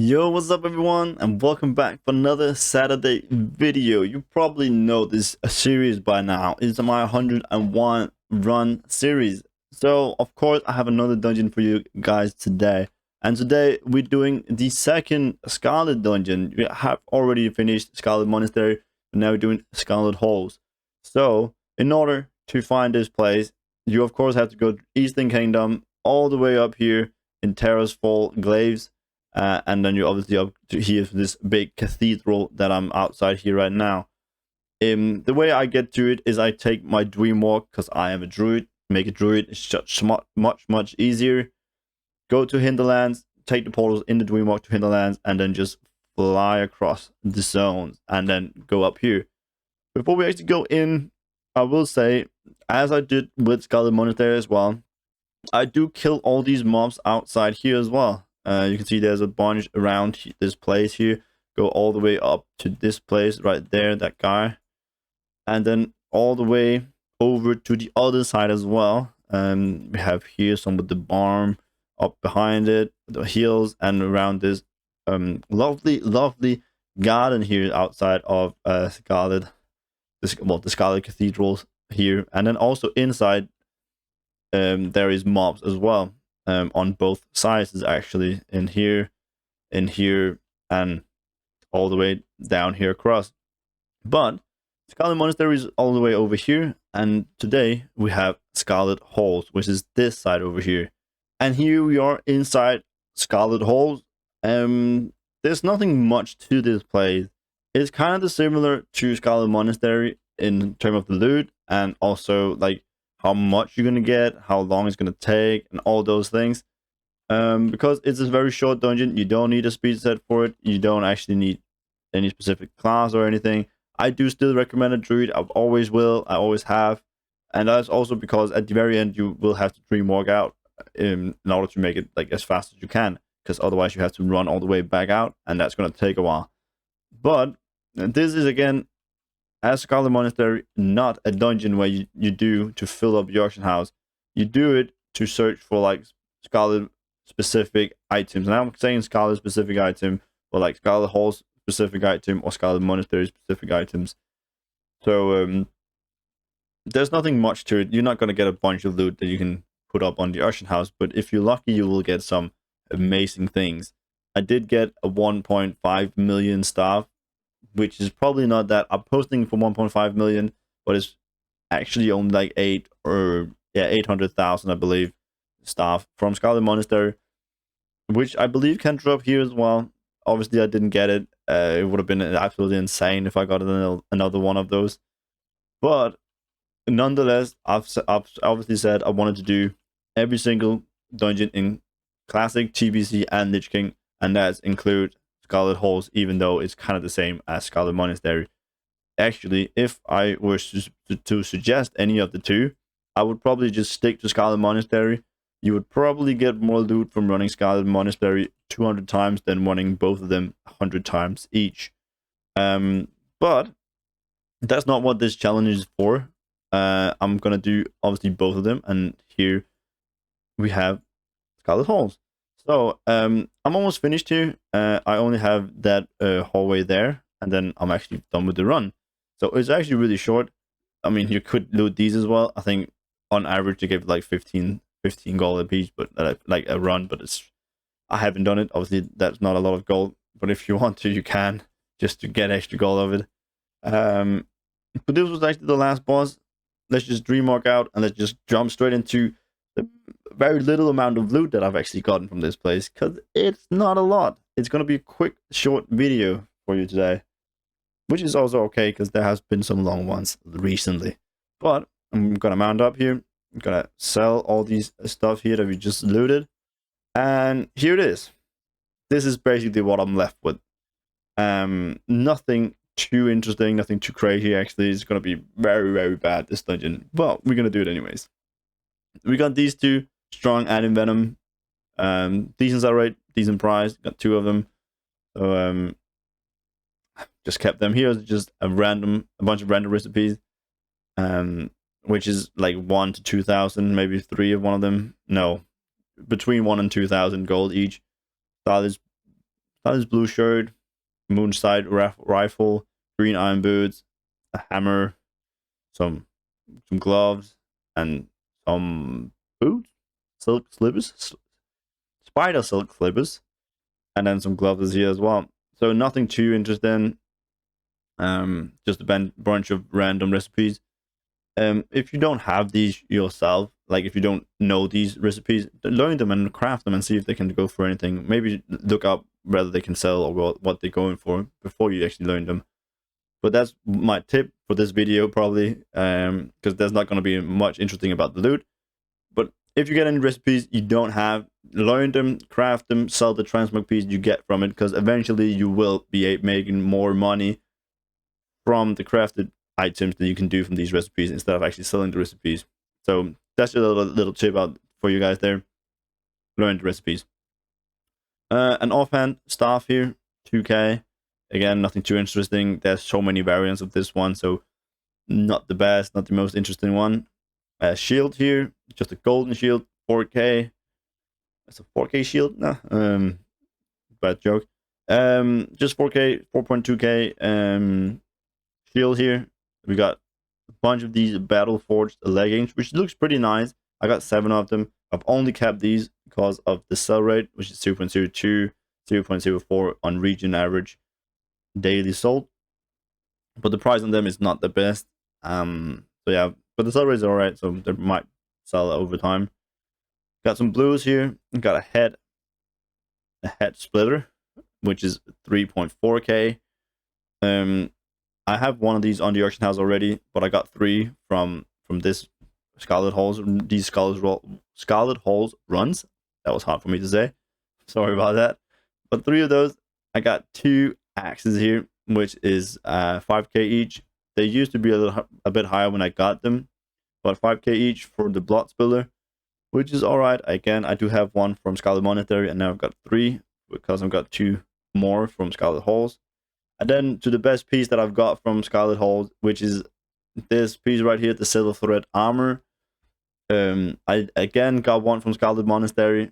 Yo, what's up everyone, and welcome back for another Saturday video. You probably know this series by now. It's my 101 run series. So, of course, I have another dungeon for you guys today. And today, we're doing the second Scarlet dungeon. We have already finished Scarlet Monastery, but now we're doing Scarlet Halls. So, in order to find this place, you of course have to go to Eastern Kingdom, all the way up here in Terrace Fall Glaives. And then you're obviously up to here for this big cathedral that I'm outside here right now. The way I get to it is I take my dream walk because I am a druid. Make a druid is just much easier. Go to Hinterlands, take the portals in the dream walk to Hinterlands, and then just fly across the zones and then go up here. Before we actually go in, I will say, as I did with Scarlet Monastery as well, I do kill all these mobs outside here as well. You can see there's a bunch around this place here. Go all the way up to this place right there, that guy. And then all the way over to the other side as well. We have here some with the barn up behind it, the hills, and around this lovely garden here outside of Scarlet. The Scarlet Cathedrals here. And then also inside there is mobs as well. On both sides actually, in here, and all the way down here across. But Scarlet Monastery is all the way over here, and today we have Scarlet Halls, which is this side over here. And here we are inside Scarlet Halls. There's nothing much to this place. It's kind of similar to Scarlet Monastery in terms of the loot, and also like how much you're gonna get, how long it's gonna take, and all those things. Because it's a very short dungeon, you don't need a speed set for it. You don't actually need any specific class or anything. I do still recommend a druid. I always will. I always have, and that's also because at the very end you will have to dream walk out in order to make it like as fast as you can. Because otherwise you have to run all the way back out, and that's gonna take a while. But this is again, as Scarlet Monastery, not a dungeon where you do to fill up your auction house. You do it to search for like Scarlet specific items. And I'm saying Scarlet specific item, or like Scarlet Halls specific item, or Scarlet Monastery specific items. So there's nothing much to it. You're not going to get a bunch of loot that you can put up on the auction house, but if you're lucky, you will get some amazing things. I did get a 1.5 million staff, which is probably not that. I'm posting for 1.5 million, but it's actually only like 800,000, I believe, staff from Scarlet Monastery, which I believe can drop here as well. Obviously, I didn't get it. It would have been absolutely insane if I got another one of those. But nonetheless, I've obviously said I wanted to do every single dungeon in Classic, TBC, and Lich King, and that include Scarlet Halls, even though it's kind of the same as Scarlet Monastery. Actually, if I were to suggest any of the two, I would probably just stick to Scarlet Monastery. You would probably get more loot from running Scarlet Monastery 200 times than running both of them 100 times each. But that's not what this challenge is for. I'm gonna do obviously both of them, and here we have Scarlet Halls. So I'm almost finished here. I only have that hallway there, and then I'm actually done with the run. So it's actually really short. I mean, you could loot these as well. I think on average you give like 15 gold a piece, but like a run. But I haven't done it. Obviously, that's not a lot of gold. But if you want to, you can, just to get extra gold of it. But this was actually the last boss. Let's just dream walk out, and let's just jump straight into the very little amount of loot that I've actually gotten from this place, because it's not a lot. It's going to be a quick, short video for you today, which is also okay, because there has been some long ones recently. But I'm going to mount up here. I'm going to sell all these stuff here that we just looted. And here it is. This is basically what I'm left with. Nothing too interesting, nothing too crazy, actually. It's going to be very bad, this dungeon. But we're going to do it anyways. We got these two, Strong and Venom. Decent sell rate, decent price. Got two of them. So just kept them here. Just a bunch of random recipes. Which is like 1 to 2,000, maybe 3 of one of them. No, between 1 and 2,000 gold each. That is Got this blue shirt, moonside rifle, green iron boots, a hammer, some gloves, and some boots, silk slippers, spider silk slippers, and then some gloves here as well. So nothing too interesting. Just a bunch of random recipes. If you don't have these yourself, like if you don't know these recipes, learn them and craft them and see if they can go for anything. Maybe look up whether they can sell or what they're going for before you actually learn them. But that's my tip for this video, probably, because there's not going to be much interesting about the loot. But if you get any recipes you don't have, learn them, craft them, sell the transmog piece you get from it, because eventually you will be making more money from the crafted items that you can do from these recipes instead of actually selling the recipes. So that's just a little tip out for you guys there. Learn the recipes. An offhand staff here, 2k. Again, nothing too interesting. There's so many variants of this one, so not the best, not the most interesting one. Shield here, just a golden shield, 4k. That's a 4k shield? No, bad joke. Just 4k, 4.2k shield here. We got a bunch of these battle forged leggings, which looks pretty nice. I got 7 of them. I've only kept these because of the sell rate, which is 0.02, 0.04 on region average daily sold. But the price on them is not the best. So yeah, but the sell rates are alright, so they might sell over time. Got some blues here. Got a head splitter, which is 3.4k. I have one of these on the auction house already, but I got 3 from this Scarlet Halls. These Scarlet Halls runs. That was hard for me to say. Sorry about that. But 3 of those. I got 2 axes here, which is 5k each. They used to be a bit higher when I got them, but 5k each for the blood spiller, which is alright. Again, I do have one from Scarlet Monastery, and now I've got 3 because I've got 2 more from Scarlet Halls. And then to the best piece that I've got from Scarlet Halls, which is this piece right here, the silver thread armor. I again got one from Scarlet Monastery,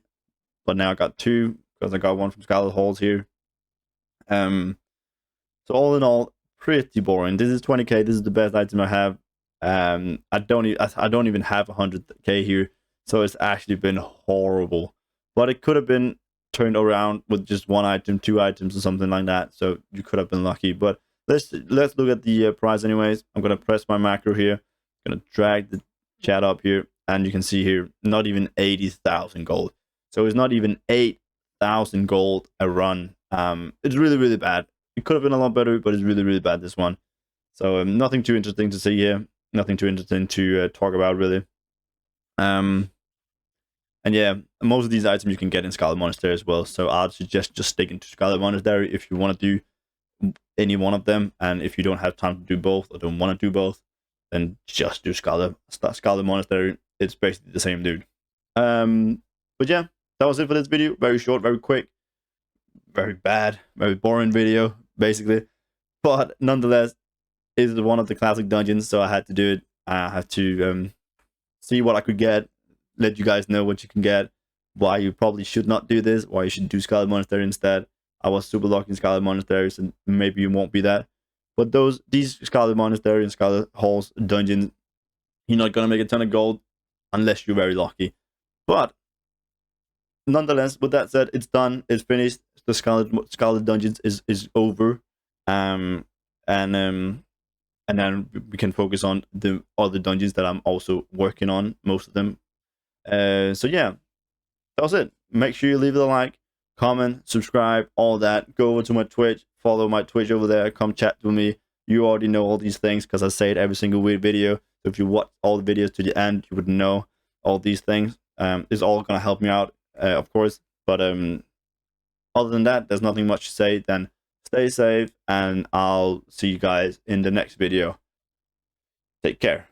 but now I got 2 because I got one from Scarlet Halls here. So all in all, pretty boring. This is 20k. This is the best item I have. I don't even have 100k here, so it's actually been horrible. But it could have been turned around with just 1 item, 2 items, or something like that. So you could have been lucky. But let's look at the price anyways. I'm gonna press my macro here. I'm gonna drag the chat up here, and you can see here, not even 80,000 gold. So it's not even 8,000 gold a run. It's really bad. It could have been a lot better, but it's really bad, this one. So nothing too interesting to see here. Nothing too interesting to talk about, really. And yeah, most of these items you can get in Scarlet Monastery as well. So I'd suggest just sticking to Scarlet Monastery if you want to do any one of them. And if you don't have time to do both or don't want to do both, then just do Scarlet Monastery. It's basically the same dude. But yeah, that was it for this video. Very short, very quick, very bad, very boring video, basically. But nonetheless, it is one of the classic dungeons, so I had to do it. I had to see what I could get, let you guys know what you can get, why you probably should not do this, why you should do Scarlet Monastery instead. I was super lucky in Scarlet Monastery, so maybe you won't be that. But these Scarlet Monastery and Scarlet Halls dungeons, you're not gonna make a ton of gold unless you're very lucky. But nonetheless, with that said, it's done, it's finished. The Scarlet dungeons is over. And then we can focus on the other dungeons that I'm also working on, most of them. So yeah, that was it. Make sure you leave it a like, comment, subscribe, all that. Go over to my Twitch, follow my Twitch over there, come chat with me. You already know all these things because I say it every single weird video. So if you watch all the videos to the end, you would know all these things. It's all gonna help me out, of course. But other than that, there's nothing much to say. Then stay safe, and I'll see you guys in the next video. Take care.